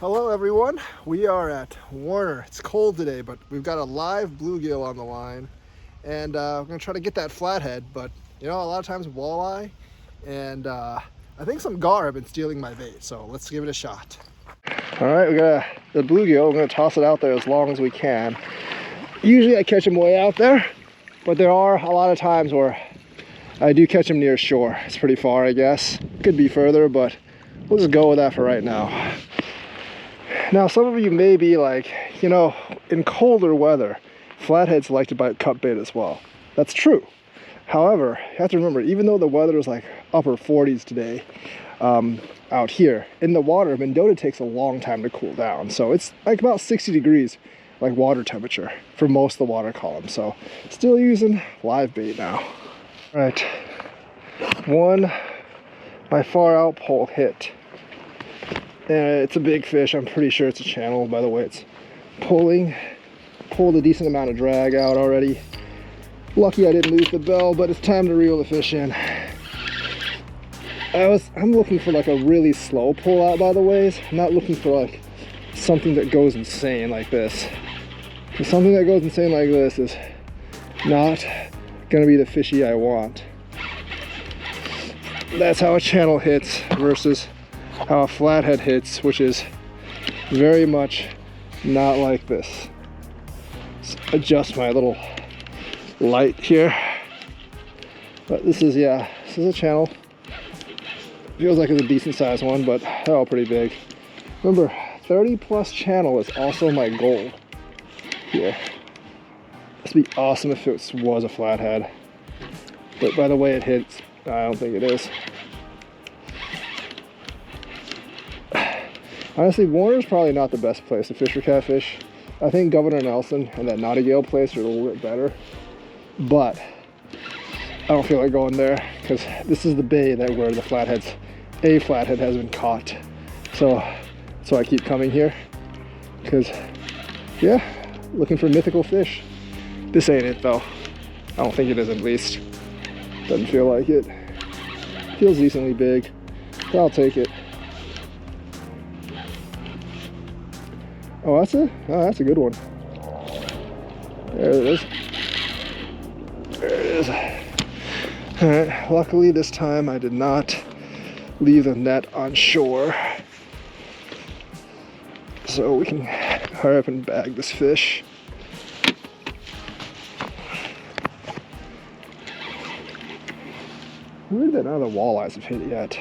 Hello everyone, we are at Warner. It's cold today, but we've got a live bluegill on the line, and we're gonna try to get that flathead, but you know, a lot of times walleye, and I think some gar have been stealing my bait, so let's give it a shot. All right, we got the bluegill. We're gonna toss it out there as long as we can. Usually I catch them way out there, but there are a lot of times where I do catch them near shore. It's pretty far, I guess. Could be further, but we'll just go with that for right now. Now, some of you may be like, you know, in colder weather, flatheads like to bite cut bait as well. That's true. However, you have to remember, even though the weather is like upper 40s today out here, in the water, Mendota takes a long time to cool down. So it's like about 60 degrees, like water temperature for most of the water column. So still using live bait now. All right, one, my far out pole hit. And it's a big fish. I'm pretty sure it's a channel by the way it's pulling. Pulled a decent amount of drag out already. Lucky I didn't lose the bell, but it's time to reel the fish in. I'm looking for like a really slow pull out by the ways. I'm not looking for like something that goes insane like this. Because something that goes insane like this is not gonna be the fishy I want. That's how a channel hits versus how a flathead hits, which is very much not like this. Let's adjust my little light here. But this is, yeah, this is a channel. Feels like it's a decent sized one, but they're all pretty big. Remember, 30 plus channel is also my goal here. This would be awesome if it was a flathead. But by the way it hits, I don't think it is. Honestly, Warner's probably not the best place to fish for catfish. I think Governor Nelson and that Nottingham place are a little bit better. But I don't feel like going there because this is the bay that where a flathead has been caught. So that's why I keep coming here. Because, yeah, looking for mythical fish. This ain't it though. I don't think it is at least. Doesn't feel like it. Feels decently big, but I'll take it. Oh, that's a good one. There it is. There it is. All right, luckily this time I did not leave the net on shore. So we can hurry up and bag this fish. Weird that none of the walleyes have hit yet.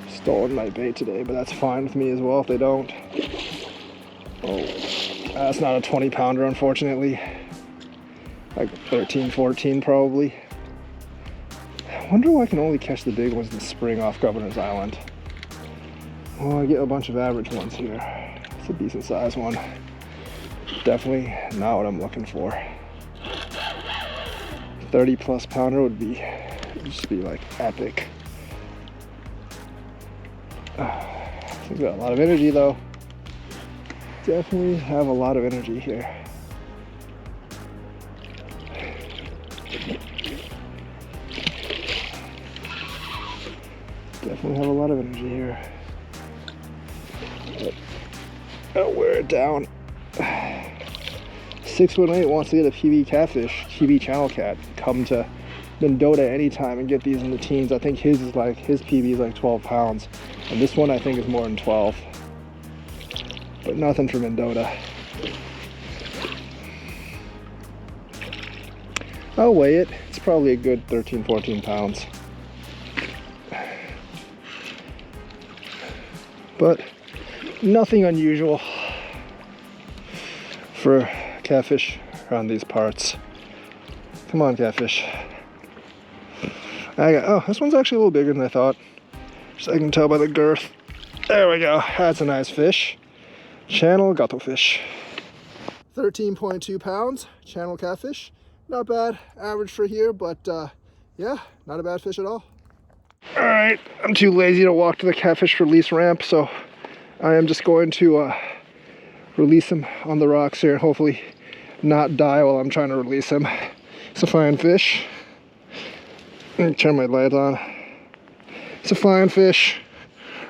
Stolen my bait today, but that's fine with me as well if they don't. Oh, that's not a 20 pounder unfortunately. Like 13, 14 probably. I wonder why I can only catch the big ones in the spring off Governor's Island. Well, I get a bunch of average ones here. It's a decent sized one. Definitely not what I'm looking for. 30 plus pounder would just be like epic. He's got a lot of energy though. Definitely have a lot of energy here. Definitely have a lot of energy here. I'll wear it down. 618 wants to get a PB catfish, PB channel cat. Come to Mendota anytime and get these in the teens. I think his PB is like 12 pounds. And this one I think is more than 12. But nothing for Mendota. I'll weigh it. It's probably a good 13, 14 pounds. But nothing unusual for catfish around these parts. Come on, catfish. Oh, this one's actually a little bigger than I thought. So I can tell by the girth. There we go. That's a nice fish. Channel gato fish. 13.2 pounds. Channel catfish. Not bad. Average for here, but yeah, not a bad fish at all. All right, I'm too lazy to walk to the catfish release ramp, so I am just going to release him on the rocks here and hopefully not die while I'm trying to release him. It's a fine fish. Let me turn my light on. It's a fine fish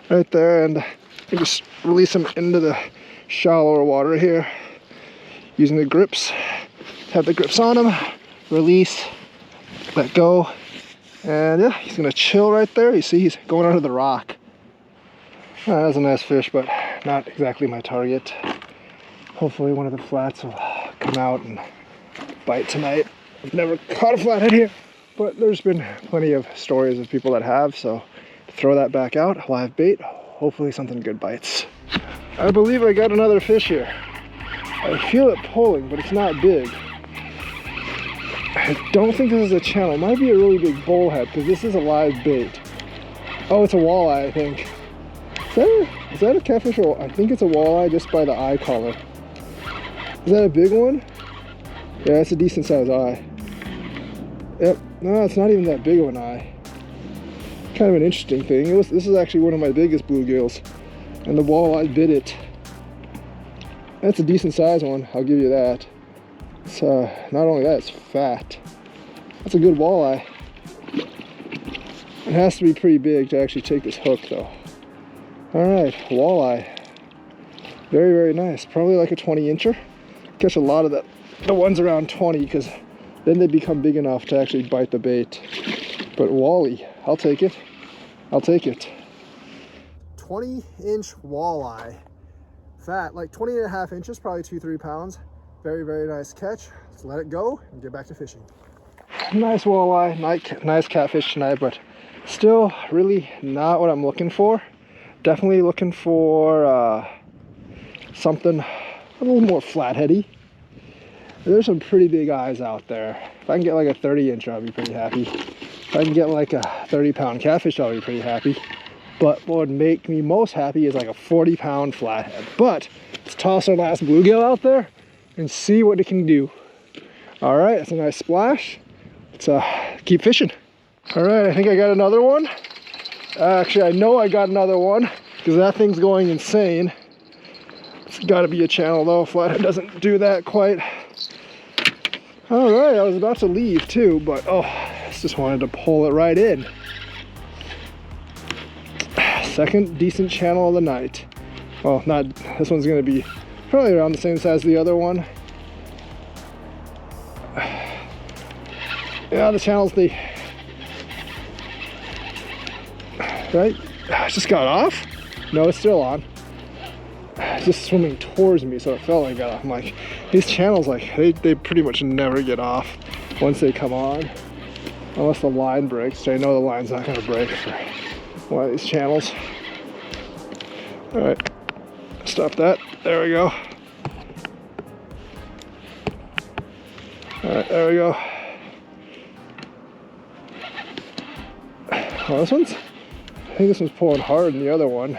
right there, and you just release him into the shallower water here using the grips. Have the grips on him, release, let go, and yeah, he's gonna chill right there. You see he's going under the rock. That was a nice fish, but not exactly my target. Hopefully one of the flats will come out and bite tonight. I've never caught a flathead here, but there's been plenty of stories of people that have, so throw that back out, live bait, hopefully something good bites. I believe I got another fish here. I feel it pulling, but it's not big. I don't think this is a channel. It might be a really big bullhead because this is a live bait. Oh, it's a walleye, I think. Is that a catfish? Or I think it's a walleye just by the eye color. Is that a big one? Yeah, it's a decent sized eye. Yep. No, it's not even that big of an eye. Kind of an interesting thing. This is actually one of my biggest bluegills, and the walleye bit it. That's a decent sized one, I'll give you that. It's not only that, it's fat. That's a good walleye. It has to be pretty big to actually take this hook though. Alright, walleye. Very, very nice. Probably like a 20-incher. Catch a lot of the ones around 20, because then they become big enough to actually bite the bait. But wally, I'll take it. I'll take it. 20-inch walleye. Fat, like 20.5 inches, probably 2-3 pounds. Very, very nice catch. Let's let it go and get back to fishing. Nice walleye, nice catfish tonight, but still really not what I'm looking for. Definitely looking for something a little more flatheady. There's some pretty big eyes out there. If I can get like a 30-inch, I'll be pretty happy. If I can get like a 30-pound catfish, I'll be pretty happy. But what would make me most happy is like a 40-pound flathead. But let's toss our last bluegill out there and see what it can do. All right, that's a nice splash. Let's keep fishing. All right, I think I got another one. Actually, I know I got another one because that thing's going insane. It's got to be a channel though. Flathead doesn't do that quite. All right, I was about to leave too, but oh, I just wanted to pull it right in. Second decent channel of the night. Well, not this one's going to be probably around the same size as the other one. Yeah, the channels, they right? I just got off? No, it's still on. It's just swimming towards me, so it felt like I got off. I'm like, these channels, like, they pretty much never get off once they come on. Unless the line breaks, which I know the line's not going to break for one of these channels. Alright, stop that. There we go. Alright, there we go. Oh, I think this one's pulling hard than the other one.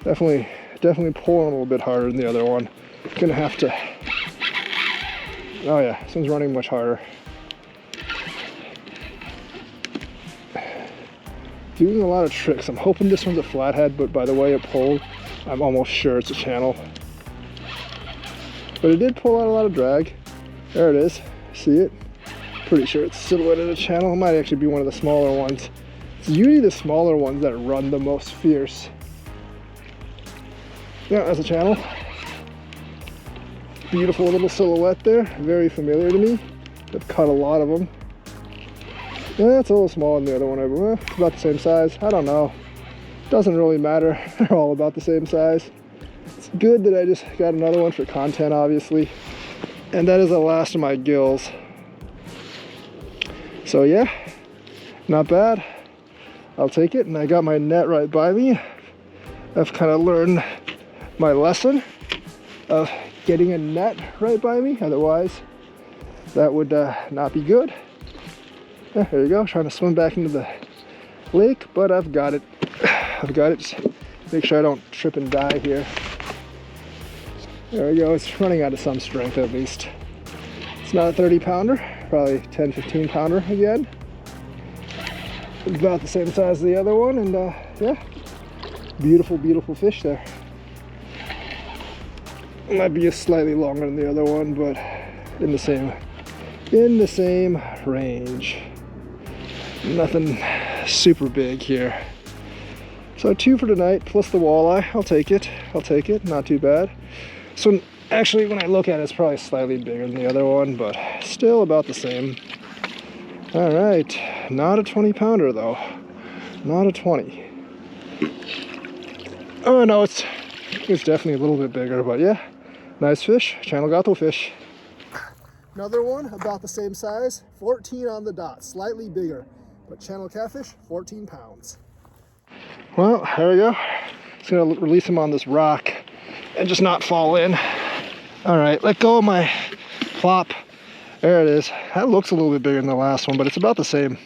Definitely pulling a little bit harder than the other one. Gonna have to, oh yeah, this one's running much harder. Doing a lot of tricks. I'm hoping this one's a flathead, but by the way it pulled, I'm almost sure it's a channel. But it did pull out a lot of drag. There it is, see it? Pretty sure it's silhouetted a channel. It might actually be one of the smaller ones. It's usually the smaller ones that run the most fierce. Yeah, that's a channel. Beautiful little silhouette there. Very familiar to me. I've caught a lot of them. Yeah, it's a little smaller than the other one. It's about the same size. I don't know. Doesn't really matter. They're all about the same size. It's good that I just got another one for content, obviously. And that is the last of my gills. So yeah, not bad. I'll take it, and I got my net right by me. I've kind of learned my lesson of getting a net right by me, otherwise that would not be good. Yeah, there you go, trying to swim back into the lake, but I've got it. Just make sure I don't trip and die here. There we go, it's running out of some strength at least. It's not a 30 pounder, probably 10, 15 pounder again. About the same size as the other one, and yeah, beautiful, beautiful fish there. It might be just slightly longer than the other one, but in the same range. Nothing super big here. So 2 for tonight, plus the walleye. I'll take it. I'll take it. Not too bad. So actually, when I look at it, it's probably slightly bigger than the other one, but still about the same. All right, not a 20-pounder though. Not a 20. Oh no, it's definitely a little bit bigger, but yeah, nice fish. Channel Gato fish. Another one about the same size, 14 on the dot, slightly bigger, but channel catfish, 14 pounds. Well, there we go. Just gonna release him on this rock and just not fall in. All right, let go of my plop. There it is. That looks a little bit bigger than the last one, but it's about the same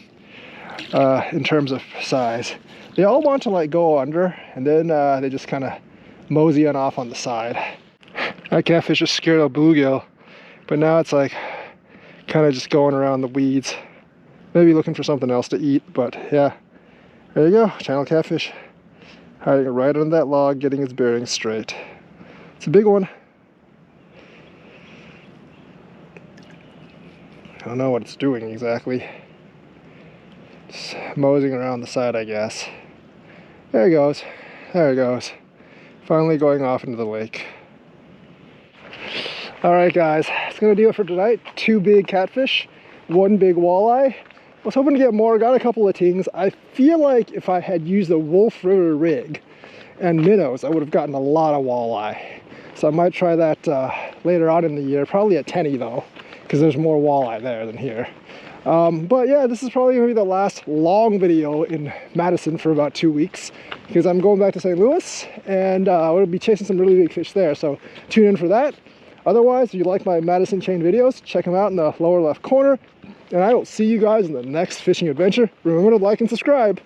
in terms of size. They all want to like go under, and then they just kind of mosey on off on the side. That catfish just scared a bluegill, but now it's like kind of just going around the weeds. Maybe looking for something else to eat, but yeah. There you go, channel catfish. Hiding right under that log, getting its bearings straight. It's a big one. I don't know what it's doing exactly. Just moseying around the side, I guess. There it goes. There it goes. Finally going off into the lake. Alright guys, that's gonna do it for tonight. 2 big catfish, 1 big walleye. I was hoping to get more, got a couple of tings. I feel like if I had used the Wolf River rig and minnows, I would have gotten a lot of walleye. So I might try that later on in the year, probably at Tenny though, because there's more walleye there than here. But yeah, this is probably gonna be the last long video in Madison for about 2 weeks, because I'm going back to St. Louis and we'll be chasing some really big fish there, so tune in for that. Otherwise, if you like my Madison chain videos, check them out in the lower left corner, and I will see you guys in the next fishing adventure. Remember to like and subscribe.